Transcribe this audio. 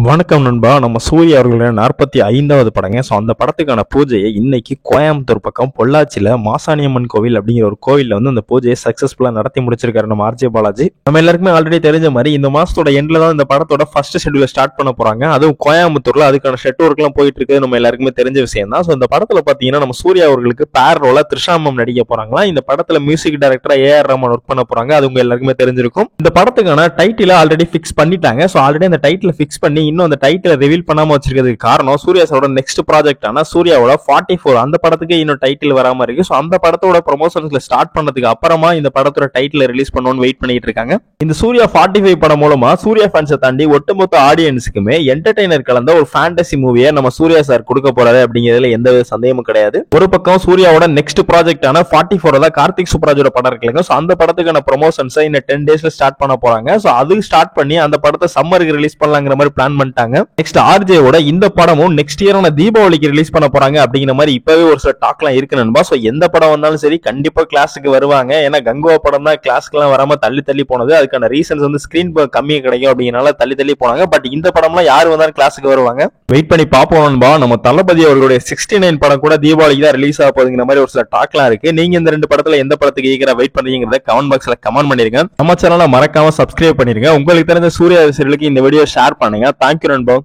வணக்கம் நண்பா. நம்ம சூர்யா அவர்களோட 45வது படங்க. ஸோ அந்த படத்துக்கான பூஜையை இன்னைக்கு கோயம்புத்தூர் பக்கம் பொள்ளாச்சியில் மாசாணியம்மன் கோவில் அப்படிங்கிற ஒரு கோவிலில் வந்து அந்த பூஜையை சக்ஸஸ்ஃபுல்லாக நடத்தி முடிச்சிருக்காரு நம்ம ஆர்ஜே பாலாஜி. நம்ம எல்லாருக்குமே ஆல்ரெடி தெரிஞ்ச மாதிரி இந்த மாசத்தோட எண்ட்ல தான் இந்த படத்தோட ஃபர்ஸ்ட் ஷெட்யூலை ஸ்டார்ட் பண்ண போறாங்க. அதுவும் கோயம்புத்தூர்ல அதுக்கான ஷெட் ஒர்க்லாம் போயிட்டு இருக்கு. நம்ம எல்லாருக்குமே தெரிஞ்ச விஷயம் தான். ஸோ இந்த படத்துல பாத்தீங்கன்னா நம்ம சூர்யா அவர்களுக்கு பேர் ரோலா த்ரிஷாமம் நடிக்க போறாங்களா. இந்த படத்துல மியூசிக் டைரக்டரா ஏஆர் ரஹ்மான் ஒர்க் பண்ண போறாங்க. அது உங்க எல்லாருக்குமே தெரிஞ்சிருக்கும். இந்த படத்துக்கான டைட்டில ஆல்ரெடி ஃபிக்ஸ் பண்ணிட்டாங்க. ஸோ ஆல்ரெடி அந்த டைட்டில ஃபிக்ஸ் பண்ணி இன்னும் அந்த டைட்டில ரிவீல் பண்ணாம வச்சிருக்கிறதுக்கு காரணம் சூர்யா சாரோட நெக்ஸ்ட் ப்ராஜெக்ட் ஆனா சூர்யாவோட 44 அந்த படத்துக்கு இன்னும் டைட்டில் வராம இருக்கு. ஸோ அந்த படத்தோட ப்ரொமோஷன்ஸ்ல ஸ்டார்ட் பண்ணதுக்கு அப்புறமா இந்த படத்தோட டைட்டில் ரிலீஸ் பண்ணணும்னு வெயிட் பண்ணிட்டு இருக்காங்க. இந்த சூர்யா 45 படம் மூலமா சூர்யா ஃபேன்ஸை தாண்டி ஒட்டுமொத்த ஆடியன்ஸுக்குமே என்டர்டைனர் கலந்த ஒரு ஃபேண்டசி மூவியை நம்ம சூர்யா சார் கொடுக்க போறாரு அப்படிங்கிறதுல எந்த சந்தேகமும் கிடையாது. ஒரு பக்கம் சூர்யாவோட நெக்ஸ்ட் ப்ராஜெக்ட் ஆன 44 கார்த்திக் சுப்ராஜோட படம் இருக்குல்ல. ஸோ அந்த படத்துக்கான ப்ரொமோஷன்ஸை இன்னும் 10 டேஸ்ல ஸ்டார்ட் பண்ண போறாங்க. ஸோ அது ஸ்டார்ட் பண்ணி அந்த படத்தை சம்மருக்கு ரிலீஸ் பண்ணலாங்கிற மாதிரி பிளான் பண்ணிட்டாங்க. நெக்ஸ்ட் ஆர்ஜேவோட இந்த படமும் நெக்ஸ்ட் இயரான தீபாவளிக்கு ரிலீஸ் பண்ண போறாங்க அப்படிங்கிற மாதிரி இப்பவே ஒரு சில டாக்லாம் இருக்கு நண்பா. சோ எந்த படம் வந்தாலும் சரி கண்டிப்பா கிளாஸுக்கு வருவாங்க. ஏன்னா கங்குவா படம் தான் கிளாஸ்க்குலாம் வராம தள்ளி போனது. அதுக்கான ரீசன்ஸ் வந்து ஸ்கிரீன் கம்மியா கிடைக்கும் அப்படிங்கறனால தள்ளி போனாங்க. பட் இந்த படம்லாம் யாரு வந்தாலும் கிளாஸுக்கு வருவாங்க. வெயிட் பண்ணி பாப்போம் நண்பா. நம்ம தளபதி அவர்களுடைய 69 படம் கூட தீபாவளிக்கு தான் ரிலீஸ் ஆக போகுதுங்கிற மாதிரி ஒரு சில டாக்லாம் இருக்கு. நீங்க இந்த ரெண்டு படத்துல எந்த படத்துக்கு ஈகரா வெயிட் பண்றீங்கிறத கமெண்ட் பாக்ஸ்ல கமெண்ட் பண்ணிருங்க. நம்ம சேனலை மறக்காம சப்ஸ்கிரைப் பண்ணிருங்க. உங்களுக்கு தெரிஞ்ச சூர்யா சீரியலுக்கு இந்த வீடியோ ஷேர் பண்ணுங்க. தேங்க்யூ நண்பா.